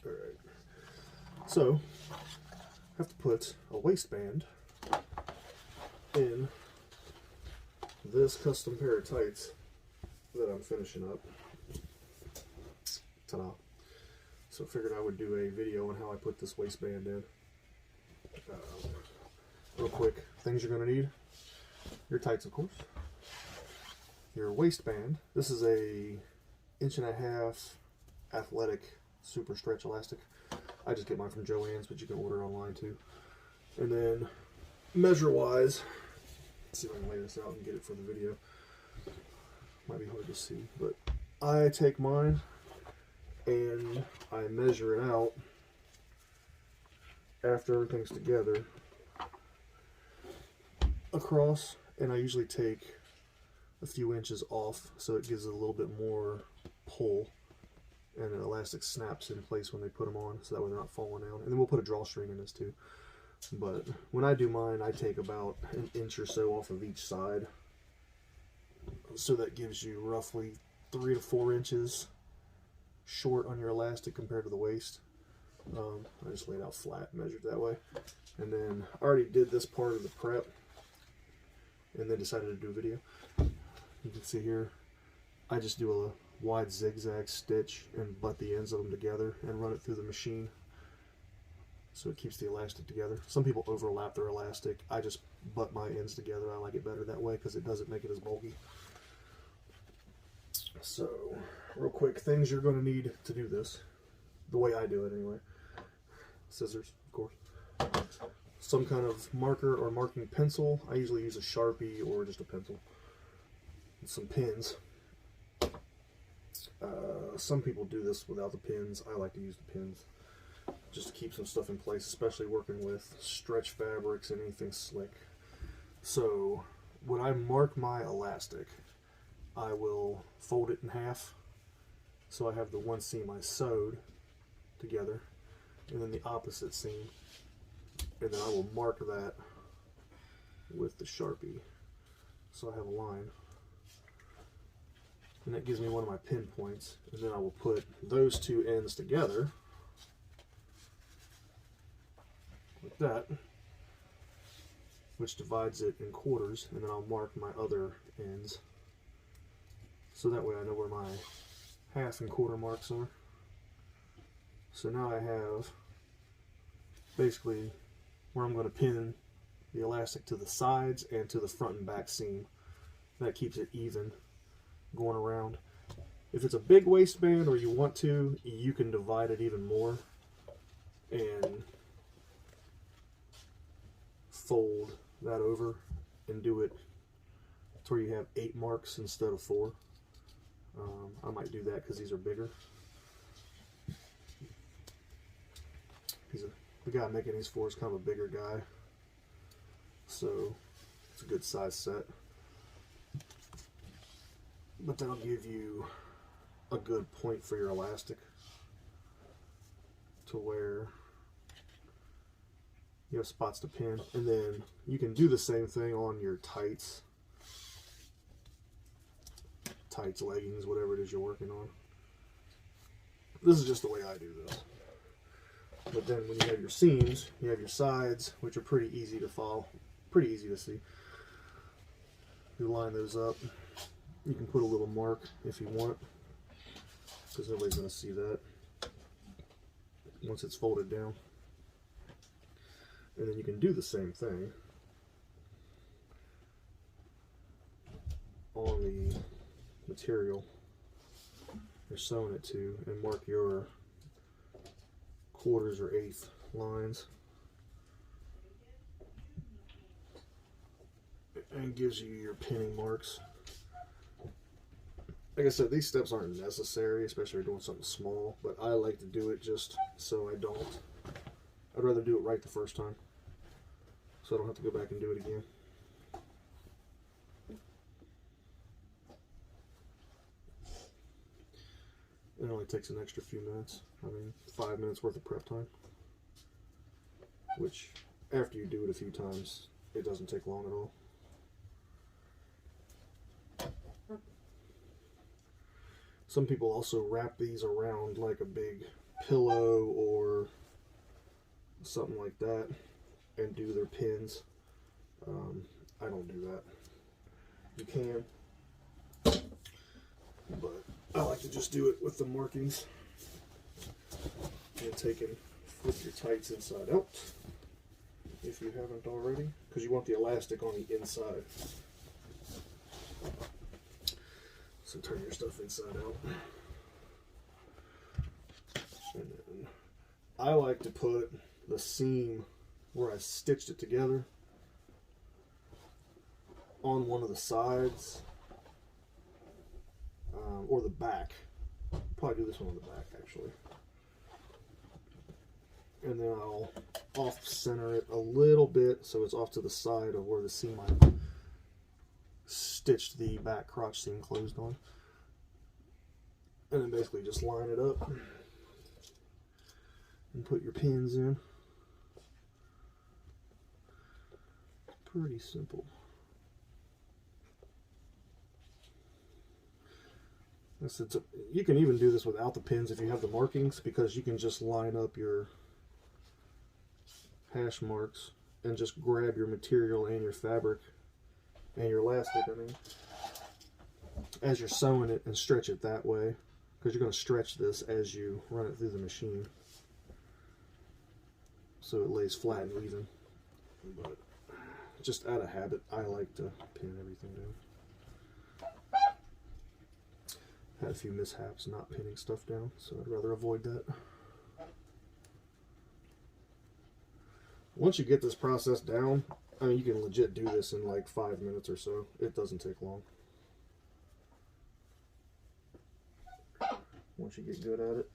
Alright, so I have to put a waistband in this custom pair of tights that I'm finishing up. Ta-da. So I figured I would do a video on how I put this waistband in. Real quick, things you're going to need. Your tights, of course. Your waistband. This is a 1.5 inch athletic super stretch elastic. I just get mine from Joann's, but you can order online too. And then measure wise, let's see if I can lay this out and get it for the video. Might be hard to see, but I take mine and I measure it out after everything's together across, and I usually take a few inches off so it gives it a little bit more pull, and the elastic snaps in place when they put them on, so that way they're not falling down. And then we'll put a drawstring in this too. But when I do mine, I take about 1 inch or so off of each side, so that gives you roughly 3 to 4 inches short on your elastic compared to the waist. I just laid out flat, measured that way. And then I already did this part of the prep and then decided to do a video. You can see here, I just do a wide zigzag stitch and butt the ends of them together and run it through the machine so it keeps the elastic together. Some people overlap their elastic. I just butt my ends together. I like it better that way because it doesn't make it as bulky. So real quick, things you're going to need to do this, the way I do it anyway. Scissors, of course. Some kind of marker or marking pencil. I usually use a Sharpie or just a pencil. And some pins. Some people do this without the pins. I like to use the pins just to keep some stuff in place, especially working with stretch fabrics and anything slick. So when I mark my elastic, I will fold it in half so I have the one seam I sewed together and then the opposite seam, and then I will mark that with the Sharpie so I have a line, and that gives me one of my pin points. And then I will put those two ends together like that, which divides it in quarters, and then I'll mark my other ends so that way I know where my half and quarter marks are. So now I have basically where I'm going to pin the elastic to the sides and to the front and back seam. That keeps it even going around. If it's a big waistband or you want to, you can divide it even more and fold that over and do it to where you have 8 marks instead of 4. I might do that because these are bigger. The guy making these for is kind of a bigger guy, so it's a good size set. But that'll give you a good point for your elastic to where you have spots to pin. And then you can do the same thing on your tights, leggings, whatever it is you're working on. This is just the way I do this. But then when you have your seams, you have your sides, which are pretty easy to follow, pretty easy to see. You line those up. You can put a little mark if you want, because nobody's going to see that once it's folded down. And then you can do the same thing on the material you're sewing it to and mark your quarters or 1/8 lines, and gives you your pinning marks. Like I said, these steps aren't necessary, especially if you're doing something small, but I like to do it just so I don't. I'd rather do it right the first time so I don't have to go back and do it again. It only takes an extra few minutes. I mean, 5 minutes worth of prep time, which after you do it a few times, it doesn't take long at all. Some people also wrap these around like a big pillow or something like that and do their pins. I don't do that. You can, but I like to just do it with the markings and flip your tights inside out if you haven't already, because you want the elastic on the inside. So turn your stuff inside out. And then I like to put the seam where I stitched it together on one of the sides, or the back. Probably do this one on the back actually. And then I'll off center it a little bit so it's off to the side of where the seam I stitched the back crotch seam closed on. And then basically just line it up and put your pins in. Pretty simple. You can even do this without the pins if you have the markings, because you can just line up your hash marks and just grab your material and your fabric and your elastic, as you're sewing it, and stretch it that way, because you're going to stretch this as you run it through the machine so it lays flat and even. But just out of habit, I like to pin everything down. Had a few mishaps not pinning stuff down, so I'd rather avoid that. Once you get this process down, you can legit do this in like 5 minutes or so. It doesn't take long. Once you get good at it.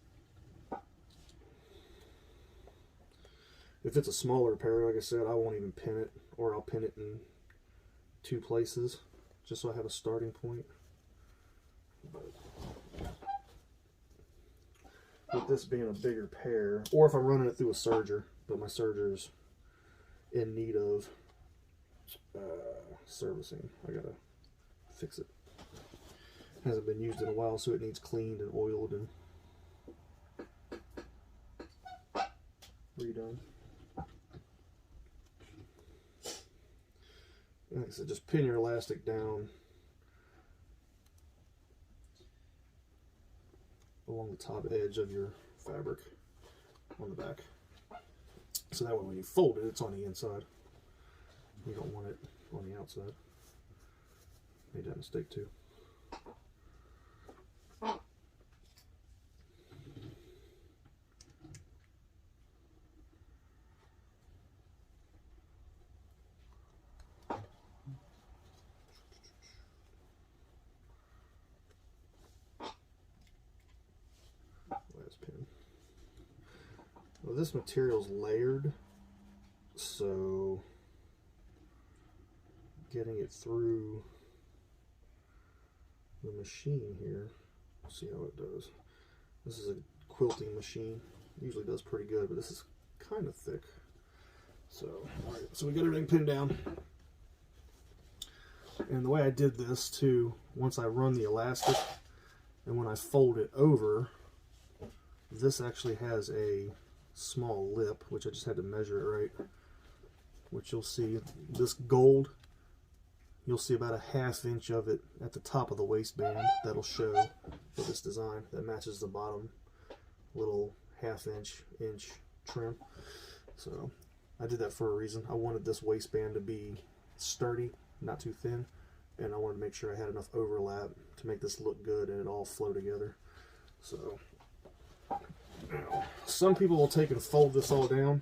If it's a smaller pair, like I said, I won't even pin it, or I'll pin it in 2 places just so I have a starting point. But with this being a bigger pair, or if I'm running it through a serger, but my serger's in need of servicing, I gotta fix it. Hasn't been used in a while, so it needs cleaned and oiled and redone. Like I said, just pin your elastic down along the top edge of your fabric on the back, so that way when you fold it, it's on the inside. You don't want it on the outside. Made that mistake too. Pin. Well, this material's layered, so getting it through the machine here, see how it does. This is a quilting machine, usually does pretty good, but this is kind of thick. So, alright, so we got everything pinned down. And the way I did this too, once I run the elastic and when I fold it over, this actually has a small lip, which I just had to measure it right, which you'll see, this gold, you'll see about a 1/2 inch of it at the top of the waistband that'll show for this design, that matches the bottom little 1/2 inch trim. So I did that for a reason. I wanted this waistband to be sturdy, not too thin, and I wanted to make sure I had enough overlap to make this look good and it all flow together. So now, some people will take and fold this all down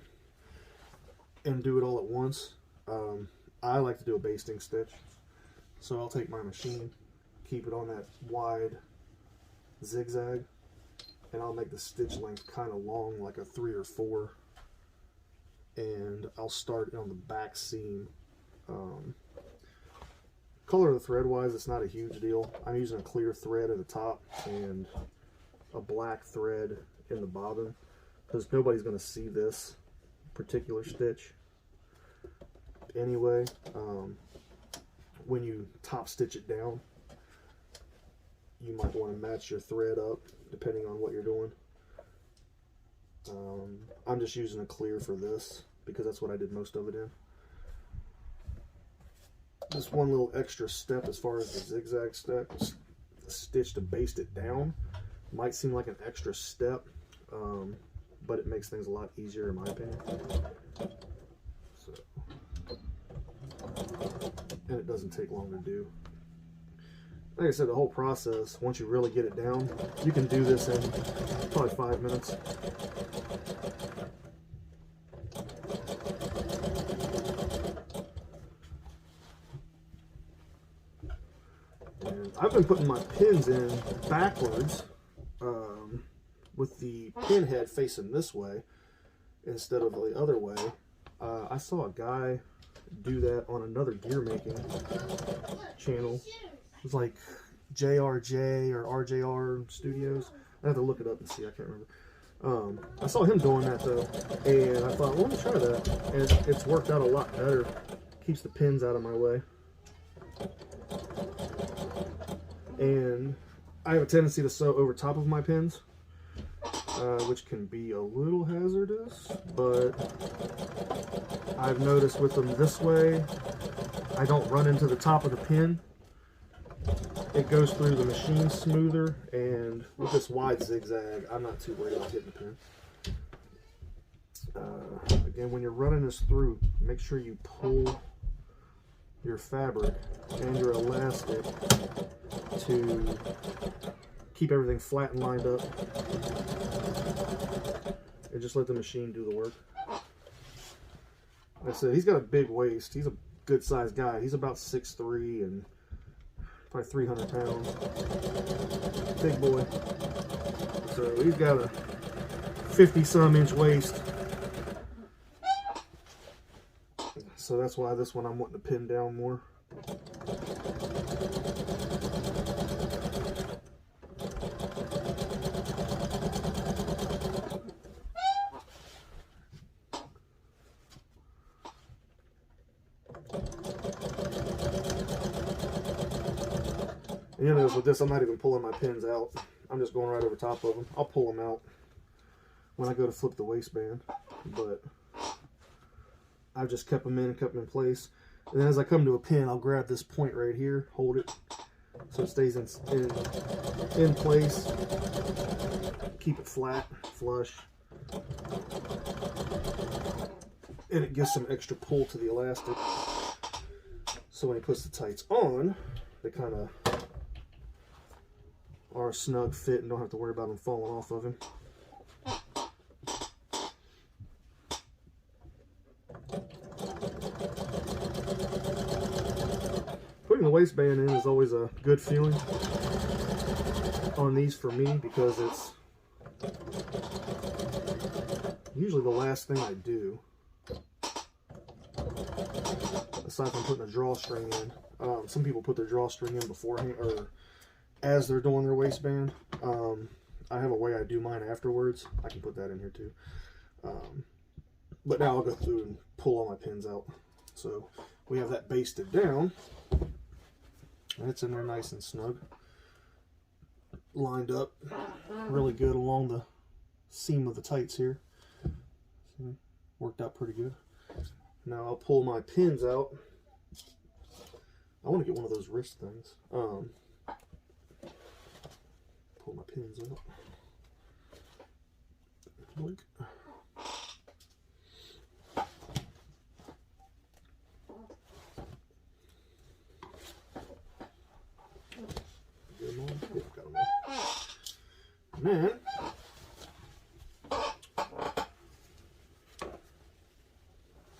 and do it all at once. I like to do a basting stitch. So I'll take my machine, keep it on that wide zigzag, and I'll make the stitch length kind of long, like a 3 or 4. And I'll start on the back seam. Color of the thread wise, it's not a huge deal. I'm using a clear thread at the top and a black thread in the bobbin, because nobody's going to see this particular stitch anyway. When you top stitch it down, you might want to match your thread up depending on what you're doing. I'm just using a clear for this because that's what I did most of it in. Just one little extra step as far as the zigzag stitch to baste it down might seem like an extra step, but it makes things a lot easier in my opinion. So, and it doesn't take long to do. Like I said, the whole process, once you really get it down, you can do this in probably 5 minutes. And I've been putting my pins in backwards, with the pin head facing this way instead of the other way. I saw a guy do that on another gear making channel. It was like JRJ or RJR Studios. I have to look it up and see. I can't remember. I saw him doing that though, and I thought, well, let me try that. And it's worked out a lot better. Keeps the pins out of my way. And I have a tendency to sew over top of my pins, which can be a little hazardous, but I've noticed with them this way, I don't run into the top of the pin. It goes through the machine smoother, and with this wide zigzag, I'm not too worried about hitting the pin. Again, when you're running this through, make sure you pull your fabric and your elastic to keep everything flat and lined up, and just let the machine do the work. Like I said, he's got a big waist. He's a good sized guy. He's about 6'3" and probably 300 pounds. Big boy. So he's got a 50-some inch waist. So that's why this one I'm wanting to pin down more. And you know, with this, I'm not even pulling my pins out. I'm just going right over top of them. I'll pull them out when I go to flip the waistband, but I've just kept them in and kept them in place. And then as I come to a pin, I'll grab this point right here, hold it so it stays in place. Keep it flat, flush, and it gives some extra pull to the elastic. So when he puts the tights on, they kind of are a snug fit and don't have to worry about them falling off of him. Putting the waistband in is always a good feeling on these for me, because it's usually the last thing I do aside from putting a drawstring in. Some people put their drawstring in beforehand or as they're doing their waistband. I have a way I do mine afterwards. I can put that in here too. But now I'll go through and pull all my pins out. So we have that basted down. And it's in there nice and snug. Lined up really good along the seam of the tights here. See, worked out pretty good. Now I'll pull my pins out. I want to get one of those wrist things. Pull my pins out. Blink. Get them on? Yep, got them on. And then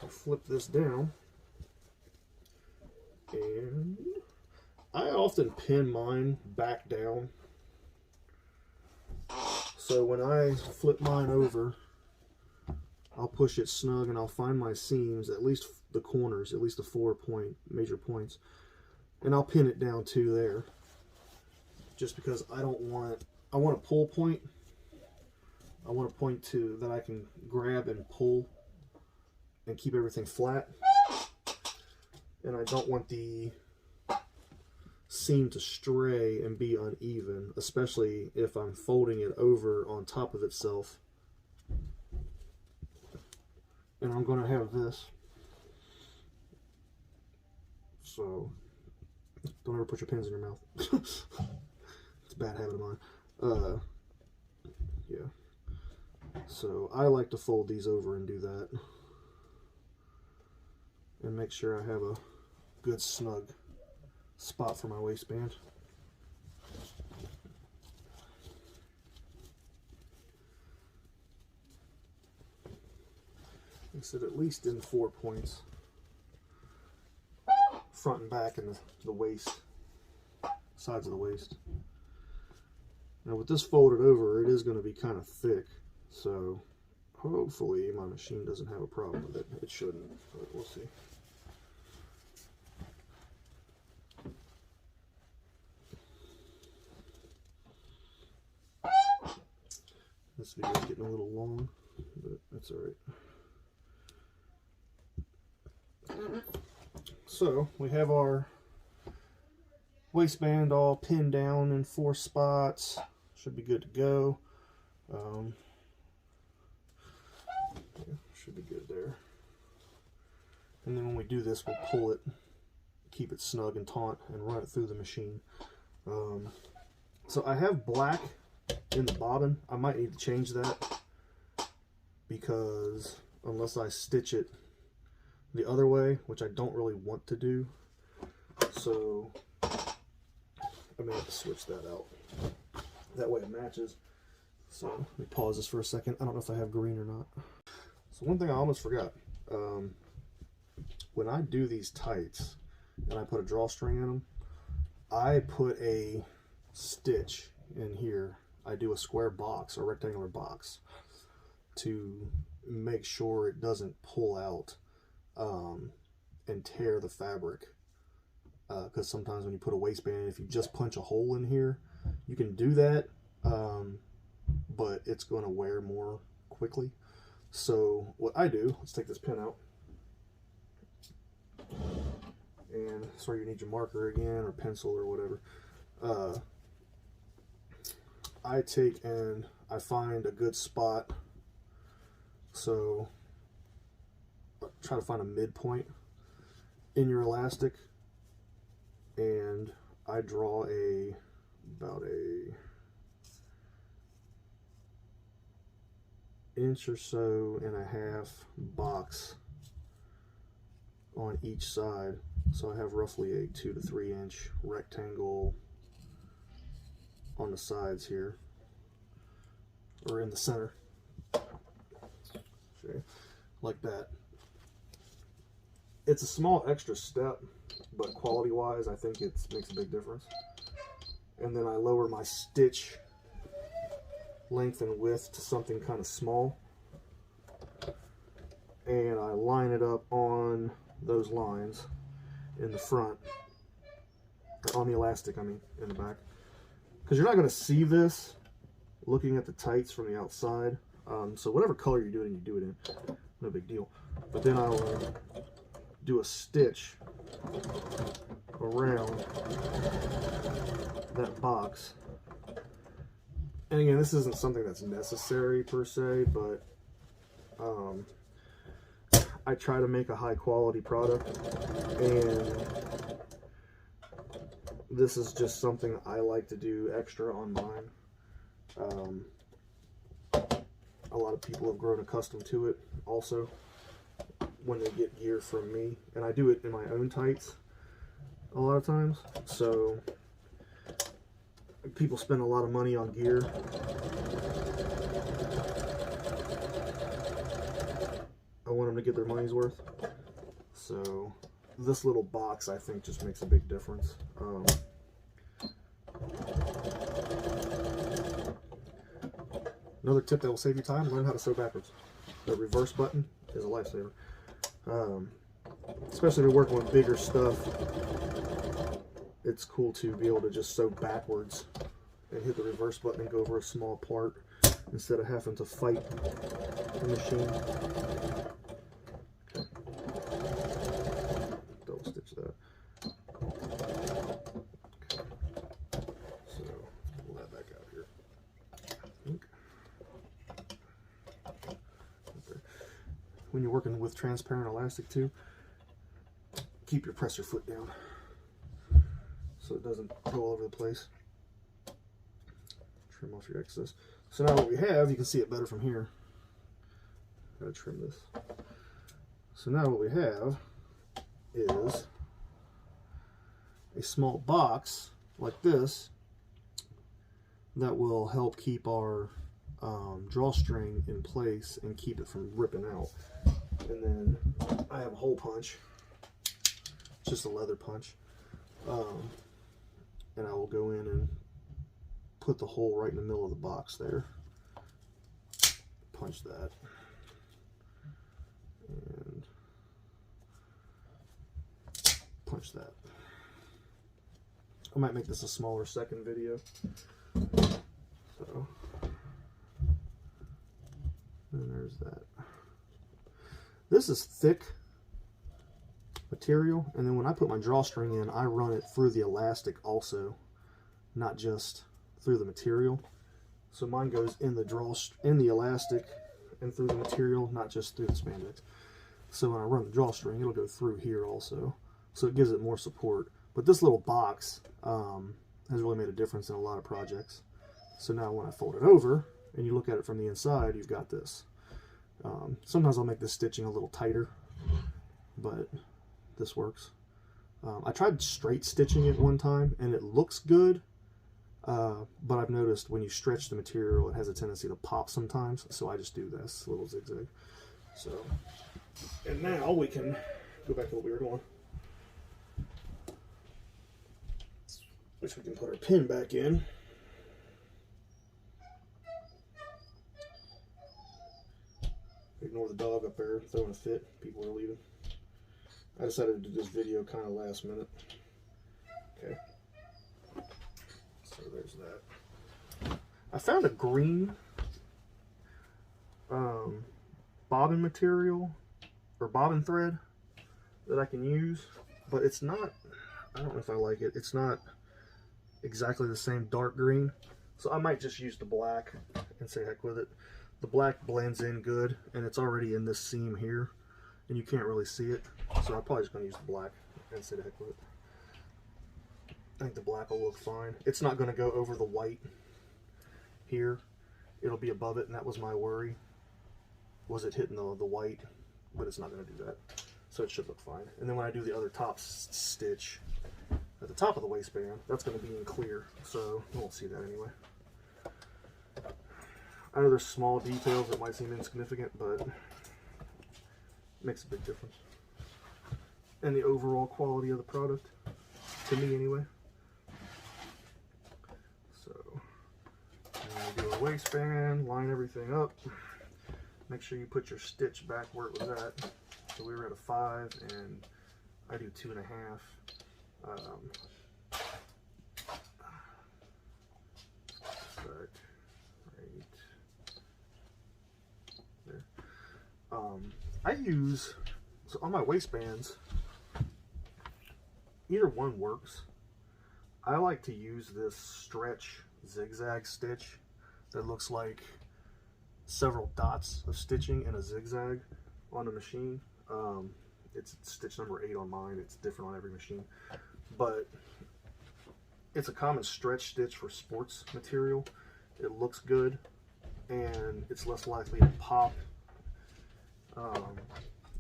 I'll flip this down, and I often pin mine back down. So when I flip mine over, I'll push it snug and I'll find my seams, at least the corners, at least the 4 major points, and I'll pin it down to there. Just because I want a pull point. I want a point that I can grab and pull and keep everything flat. And I don't want the seam to stray and be uneven, especially if I'm folding it over on top of itself and I'm going to have this. So don't ever put your pins in your mouth. It's a bad habit of mine. Yeah. So I like to fold these over and do that, and make sure I have a good snug spot for my waistband. I said at least in 4 points, front and back, and the waist, sides of the waist. Now with this folded over, it is going to be kind of thick, so hopefully my machine doesn't have a problem with it. It shouldn't, but we'll see. This video is getting a little long, but that's alright. So we have our waistband all pinned down in 4 spots. Should be good to go. Should be good there. And then when we do this, we'll pull it, keep it snug and taut, and run it through the machine. So I have black in the bobbin. I might need to change that, because unless I stitch it the other way, which I don't really want to do, so I may have to switch that out. That way it matches. So let me pause this for a second. I don't know if I have green or not. So one thing I almost forgot. When I do these tights and I put a drawstring in them, I put a stitch in here. I do a square box or rectangular box to make sure it doesn't pull out and tear the fabric, because sometimes when you put a waistband, if you just punch a hole in here, you can do that, but it's going to wear more quickly. So what I do, let's take this pin out, and sorry, you need your marker again or pencil or whatever. I take and I find a good spot, so try to find a midpoint in your elastic, and I draw about a inch or so and a half box on each side, so I have roughly a 2 to 3 inch rectangle on the sides here, or in the center, okay, like that. It's a small extra step, but quality wise I think it makes a big difference. And then I lower my stitch length and width to something kind of small, and I line it up on those lines in the front, or on the elastic, I mean, in the back, because you're not going to see this looking at the tights from the outside. So whatever color you're doing, you do it in, no big deal. But then I'll do a stitch around that box. And again, this isn't something that's necessary per se, but I try to make a high quality product, and this is just something I like to do extra on mine. A lot of people have grown accustomed to it also when they get gear from me, and I do it in my own tights a lot of times. So people spend a lot of money on gear. I want them to get their money's worth. So this little box, I think, just makes a big difference. Another tip that will save you time: learn how to sew backwards. The reverse button is a lifesaver. Especially if you're working with bigger stuff, it's cool to be able to just sew backwards and hit the reverse button and go over a small part instead of having to fight the machine. Okay. Double stitch that. Okay. So let's pull that back out here. I think. Okay. when you're working with transparent elastic too, keep your presser foot down so it doesn't go all over the place. Trim off your excess. So now what we have, you can see it better from here. Gotta trim this. So now what we have is a small box like this that will help keep our drawstring in place and keep it from ripping out. And then I have a hole punch, just a leather punch, and I will go in and put the hole right in the middle of the box there. Punch that. And punch that. I might make this a smaller second video. So, and there's that. This is thick material, and then when I put my drawstring in, I run it through the elastic also, not just through the material. So mine goes in the elastic and through the material, not just through the spandex. So when I run the drawstring, it'll go through here also. So it gives it more support. But this little box has really made a difference in a lot of projects. So now when I fold it over and you look at it from the inside, you've got this. Sometimes I'll make this stitching a little tighter, but this works. I tried straight stitching it one time and it looks good, but I've noticed when you stretch the material, it has a tendency to pop sometimes. So I just do this little zigzag. So, and now we can go back to what we were doing. Which we can put our pin back in. Ignore the dog up there throwing a fit. People are leaving. I decided to do this video kind of last minute. Okay. So there's that. I found a green bobbin material or bobbin thread that I can use, but it's not, I don't know if I like it. It's not exactly the same dark green, so I might just use the black and say heck with it. The black blends in good, and it's already in this seam here, and you can't really see it, so I'm probably just going to use the black and say heck with it. I think the black will look fine. It's not going to go over the white here. It'll be above it, and that was my worry, was it hitting the white, but it's not going to do that, so it should look fine. And then when I do the other top stitch at the top of the waistband, that's going to be in clear, so you won't see that anyway. I know there's small details that might seem insignificant, but it makes a big difference. And the overall quality of the product, to me anyway. So, we do a waistband, line everything up. Make sure you put your stitch back where it was at. So we were at a 5, and I do 2.5. I use, so on my waistbands, either one works. I like to use this stretch zigzag stitch that looks like several dots of stitching in a zigzag on the machine. It's stitch number 8 on mine. It's different on every machine, but it's a common stretch stitch for sports material. It looks good, and it's less likely to pop,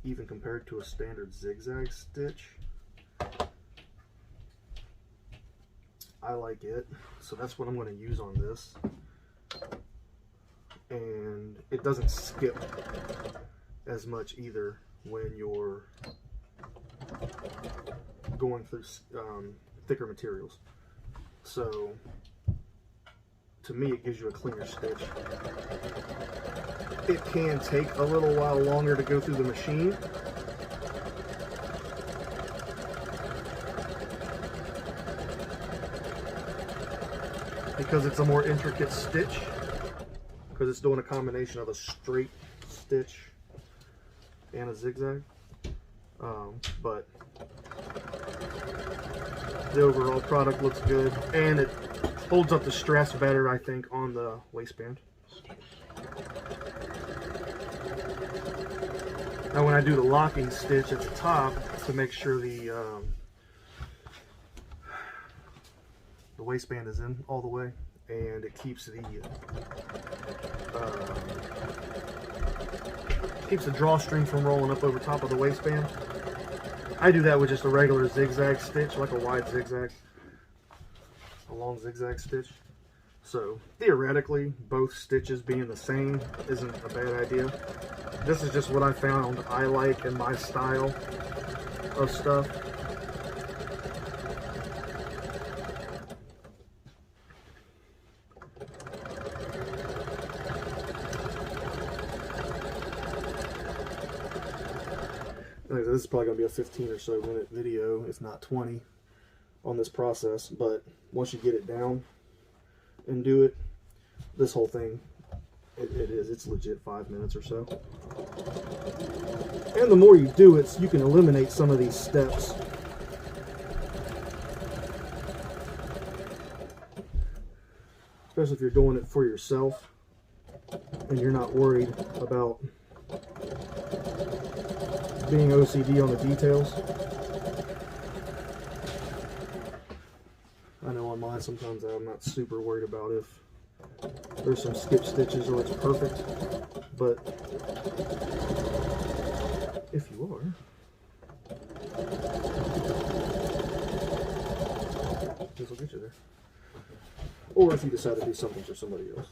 even compared to a standard zigzag stitch. I like it, so that's what I'm going to use on this. And it doesn't skip as much either when you're going through thicker materials. So to me, it gives you a cleaner stitch. It can take a little while longer to go through the machine, because it's a more intricate stitch, because it's doing a combination of a straight stitch and a zigzag. But the overall product looks good, and it holds up the stress better, I think, on the waistband. Now when I do the locking stitch at the top to make sure the waistband is in all the way, and it keeps the drawstring from rolling up over top of the waistband, I do that with just a regular zigzag stitch, like a wide zigzag, a long zigzag stitch. So theoretically, both stitches being the same isn't a bad idea. This is just what I found I like in my style of stuff. This is probably going to be a 15 or so minute video, if not 20, on this process. But once you get it down and do it, this whole thing, it's legit 5 minutes or so. And the more you do it, you can eliminate some of these steps. Especially if you're doing it for yourself and you're not worried about being OCD on the details. I know on mine sometimes I'm not super worried about if there's some skip stitches or it's perfect, but if you are, this will get you there. Or if you decide to do something for somebody else.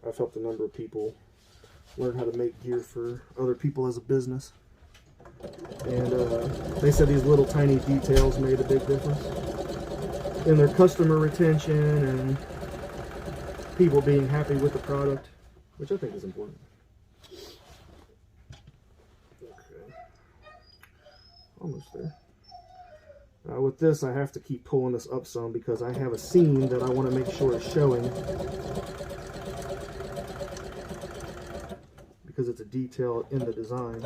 I've helped a number of people learn how to make gear for other people as a business. And they said these little tiny details made a big difference in their customer retention and people being happy with the product, which I think is important. Okay, almost there. With this, I have to keep pulling this up some because I have a seam that I want to make sure is showing, because it's a detail in the design.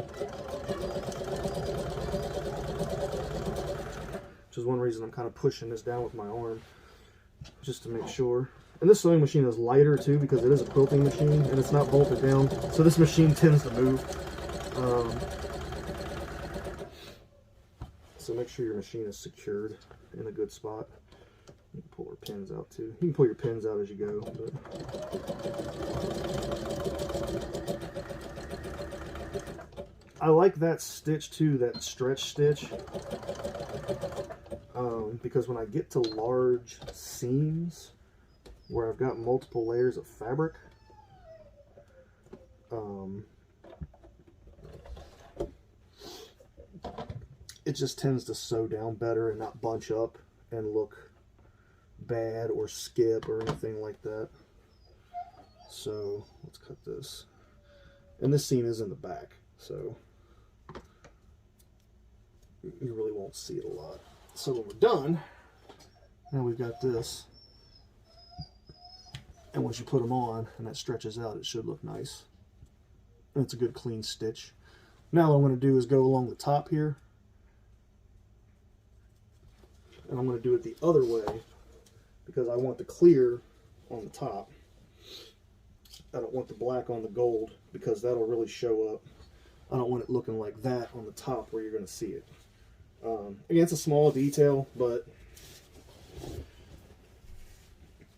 Which is one reason I'm kind of pushing this down with my arm, just to make sure. And this sewing machine is lighter too because it is a quilting machine and it's not bolted down, so this machine tends to move. So make sure your machine is secured in a good spot. You can pull your pins out too. You can pull your pins out as you go. But I like that stitch too, that stretch stitch. Because when I get to large seams where I've got multiple layers of fabric, it just tends to sew down better and not bunch up and look bad or skip or anything like that. So let's cut this. And this seam is in the back, so you really won't see it a lot. So when we're done, now we've got this, and once you put them on and that stretches out, it should look nice. And it's a good clean stitch. Now what I'm going to do is go along the top here, and I'm going to do it the other way because I want the clear on the top. I don't want the black on the gold because that'll really show up. I don't want it looking like that on the top where you're going to see it. Again, it's a small detail, but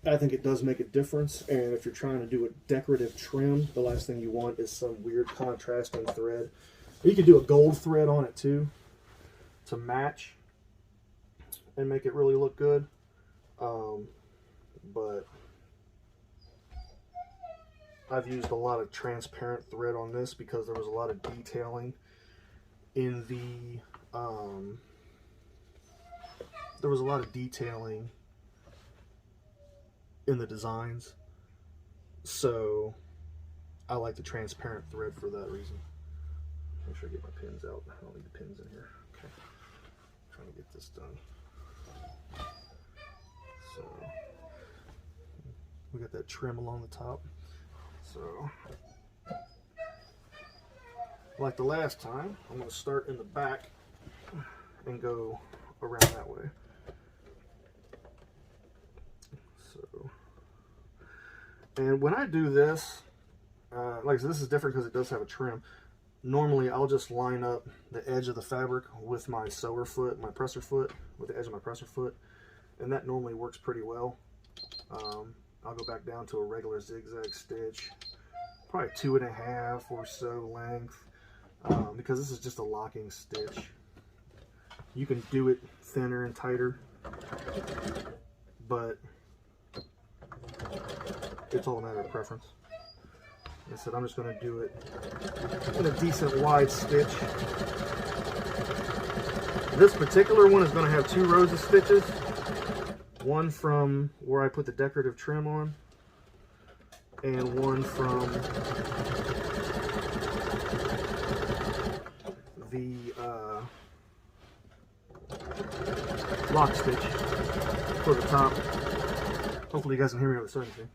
I think it does make a difference. And if you're trying to do a decorative trim, the last thing you want is some weird contrasting thread. You could do a gold thread on it too to match and make it really look good. But I've used a lot of transparent thread on this because there was a lot of detailing in the designs, so I like the transparent thread for that reason. Make sure I get my pins out. I don't need the pins in here. Okay, I'm trying to get this done. So we got that trim along the top. So like the last time, I'm going to start in the back and go around that way. So, and when I do this, like I said, this is different because it does have a trim. normally I'll just line up the edge of the fabric with my sewer foot, my presser foot, with the edge of my presser foot, and that normally works pretty well. I'll go back down to a regular zigzag stitch, probably 2.5 or so length, because this is just a locking stitch. You can do it thinner and tighter, but it's all a matter of preference. Like I said, I'm just going to do it in a decent wide stitch. This particular one is going to have 2 rows of stitches. One from where I put the decorative trim on, and one from the lock stitch for the top. Hopefully you guys can hear me over the sewing machine.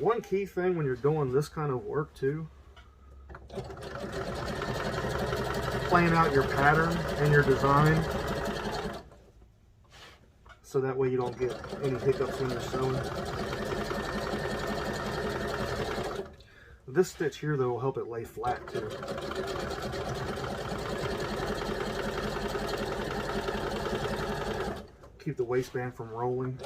One key thing when you're doing this kind of work too, playing out your pattern and your design, so that way you don't get any hiccups when you're sewing. This stitch here though will help it lay flat too. Keep the waistband from rolling.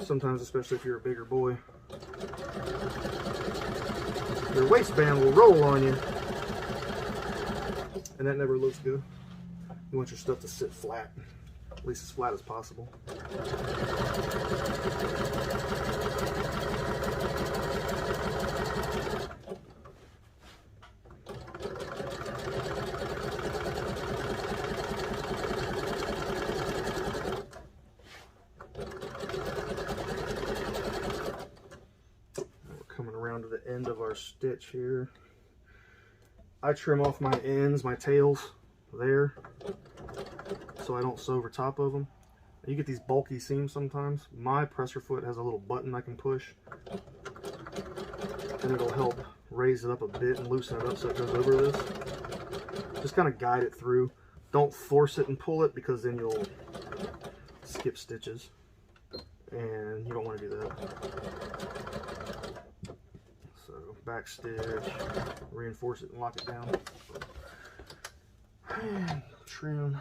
Sometimes, especially if you're a bigger boy, your waistband will roll on you, and that never looks good. You want your stuff to sit flat, at least as flat as possible. To the end of our stitch here. I trim off my ends, my tails there, so I don't sew over top of them. You get these bulky seams sometimes. My presser foot has a little button I can push, and it'll help raise it up a bit and loosen it up so it goes over this. Just kind of guide it through. Don't force it and pull it, because then you'll skip stitches, and you don't want to do that. Back stitch, reinforce it and lock it down. And trim.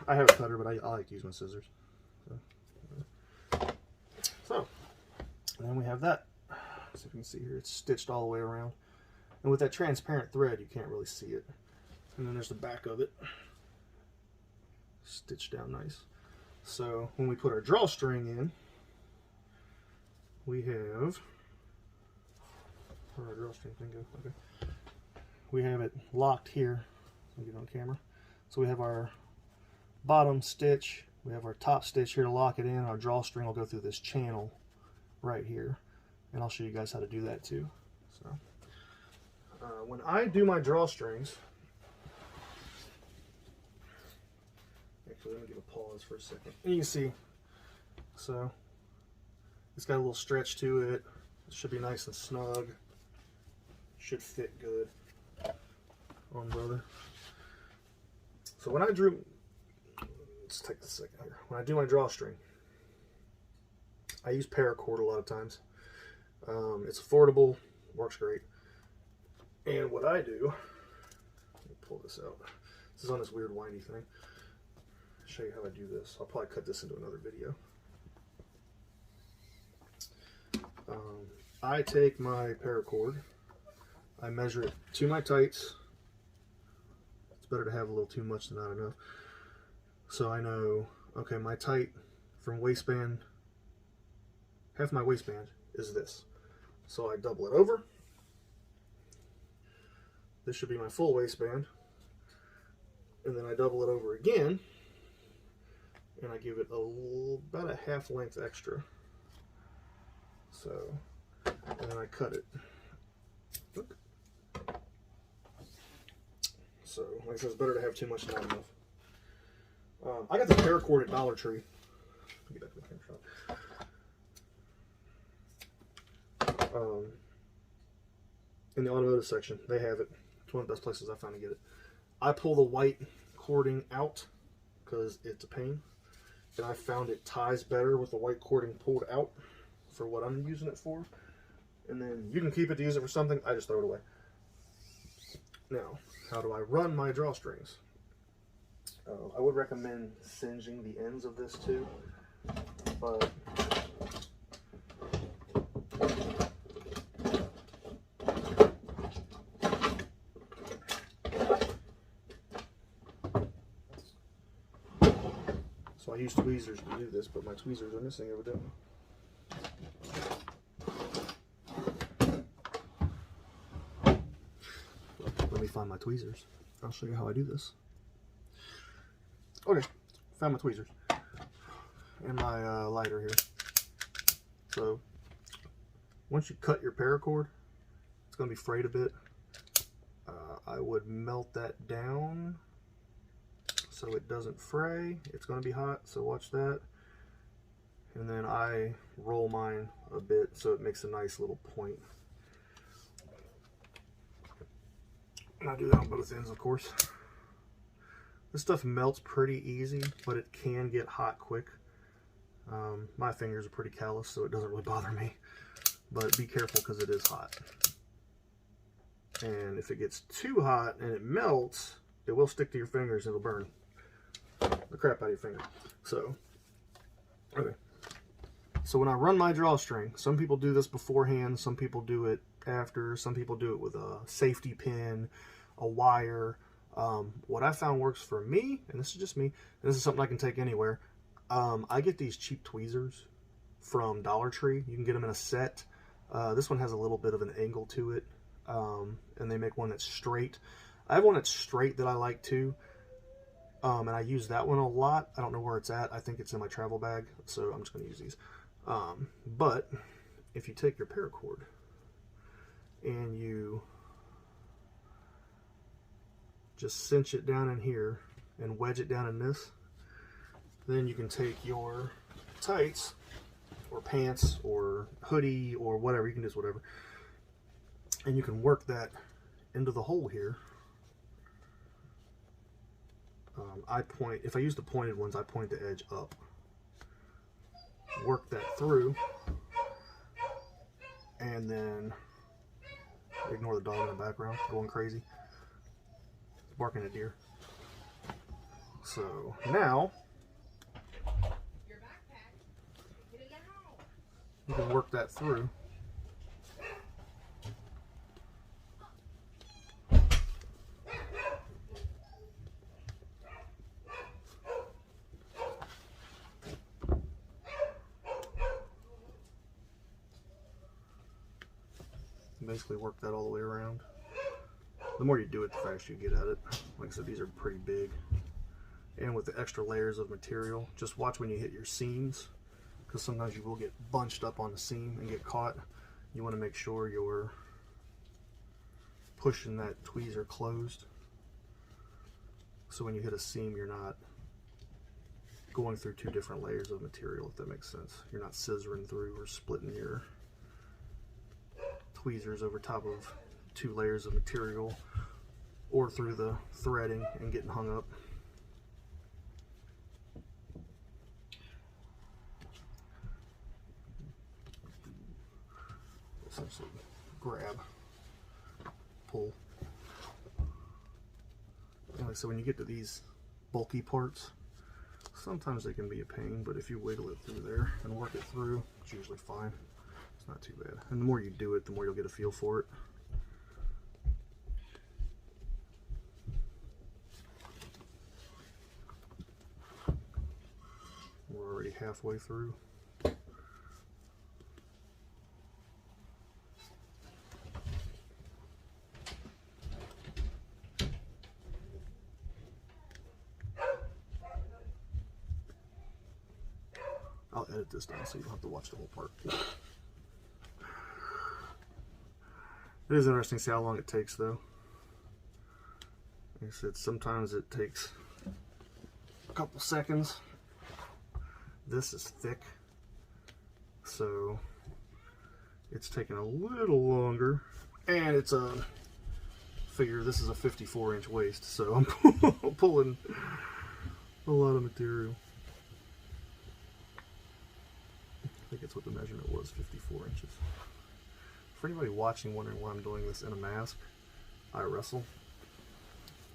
I have a cutter, but I like to use my scissors. So, and then we have that. So you can see here, it's stitched all the way around. And with that transparent thread, you can't really see it. And then there's the back of it, stitched down nice. So when we put our drawstring in, we have, where'd our drawstring thing go? Okay. We have it locked here. Let me get it on camera. So we have our bottom stitch, we have our top stitch here to lock it in. Our drawstring will go through this channel right here, and I'll show you guys how to do that too. So when I do my drawstrings, actually let me give a pause for a second. And you can see, so it's got a little stretch to it. It should be nice and snug. Should fit good on brother. So when I drew, let's take a second here. When I do my drawstring, I use paracord a lot of times. It's affordable, works great. And what I do, let me pull this out. This is on this weird windy thing. I'll show you how I do this. I'll probably cut this into another video. I take my paracord, I measure it to my tights. It's better to have a little too much than not enough. So I know, okay, my tight from waistband, half my waistband is this. So I double it over. This should be my full waistband. And then I double it over again, and I give it about a half length extra. So, and then I cut it. Look. So, like I said, it's better to have too much than not enough. I got the paracord at Dollar Tree. Get back to the camera shot. In the automotive section, they have it. It's one of the best places I found to get it. I pull the white cording out because it's a pain. and I found it ties better with the white cording pulled out for what I'm using it for. And then you can keep it to use it for something. I just throw it away. Now, how do I run my drawstrings? I would recommend singeing the ends of this too, but so I use tweezers to do this, but my tweezers are missing evidently. Let me find my tweezers. I'll show you how I do this. Okay, found my tweezers and my lighter here. So once you cut your paracord, it's going to be frayed a bit. I would melt that down so it doesn't fray. It's going to be hot, so watch that. And then I roll mine a bit so it makes a nice little point. And I do that on both ends, of course. This stuff melts pretty easy, but it can get hot quick. My fingers are pretty callous, so it doesn't really bother me. But be careful because it is hot. And if it gets too hot and it melts, it will stick to your fingers and it'll burn the crap out of your finger. So, okay. So when I run my drawstring, some people do this beforehand, some people do it after, some people do it with a safety pin, a wire. What I found works for me, and this is just me, and this is something I can take anywhere. I get these cheap tweezers from Dollar Tree. You can get them in a set. This one has a little bit of an angle to it, and they make one that's straight. I have one that's straight that I like too, and I use that one a lot. I don't know where it's at. I think it's in my travel bag, so I'm just going to use these. But if you take your paracord and you just cinch it down in here and wedge it down in this, then you can take your tights or pants or hoodie or whatever, you can do whatever, and you can work that into the hole here. If I use the pointed ones, I point the edge up, work that through, and then ignore the dog in the background going crazy, barking at deer. So now you can work that through. Basically work that all the way around. The more you do it, the faster you get at it. Like I said, these are pretty big. And with the extra layers of material, just watch when you hit your seams, because sometimes you will get bunched up on the seam and get caught. You want to make sure you're pushing that tweezer closed, so when you hit a seam, you're not going through two different layers of material, if that makes sense. You're not scissoring through or splitting your tweezers over top of two layers of material or through the threading and getting hung up. Essentially grab, pull. Anyway, so when you get to these bulky parts, sometimes they can be a pain, but if you wiggle it through there and work it through, it's usually fine. It's not too bad. And the more you do it, the more you'll get a feel for it. We're already halfway through. I'll edit this down so you don't have to watch the whole part. It is interesting to see how long it takes, though. Like I said, sometimes it takes a couple seconds. This is thick, so it's taking a little longer. And it's a, figure this is a 54-inch waist, so I'm pulling a lot of material. think it's what the measurement was, 54 inches. For anybody watching wondering why I'm doing this in a mask, I wrestle.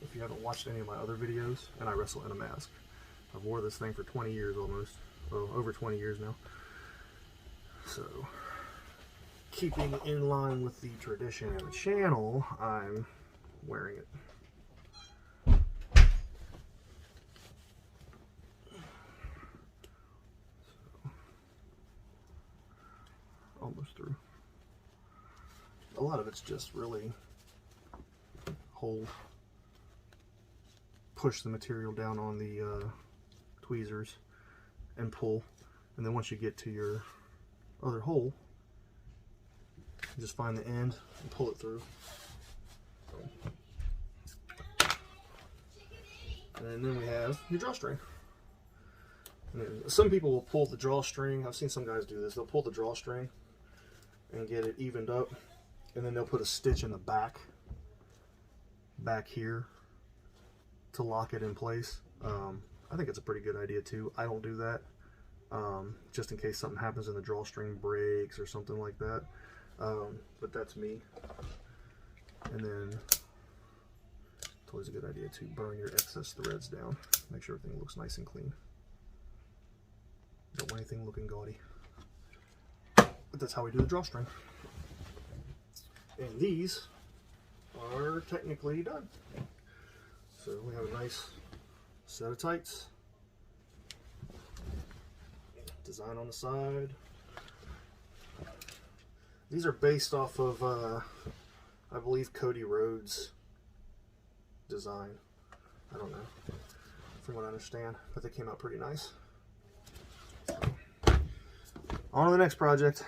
If you haven't watched any of my other videos, and I wrestle in a mask. I've wore this thing for 20 years almost. Well, over 20 years now. So, keeping in line with the tradition of the channel, I'm wearing it. So, almost through. A lot of it's just really push the material down on the tweezers and pull, and then once you get to your other hole, you just find the end and pull it through. And then we have your drawstring. Some people will pull the drawstring. I've seen some guys do this. They'll pull the drawstring and get it evened up, and then they'll put a stitch in the back here to lock it in place. I think it's a pretty good idea too. I don't do that, just in case something happens and the drawstring breaks or something like that. But that's me. And then it's always a good idea to burn your excess threads down. Make sure everything looks nice and clean. Don't want anything looking gaudy. But that's how we do the drawstring. And these are technically done. So we have a nice set of tights. Design on the side. These are based off of, I believe, Cody Rhodes' design. I don't know, from what I understand, but they came out pretty nice. So, on to the next project.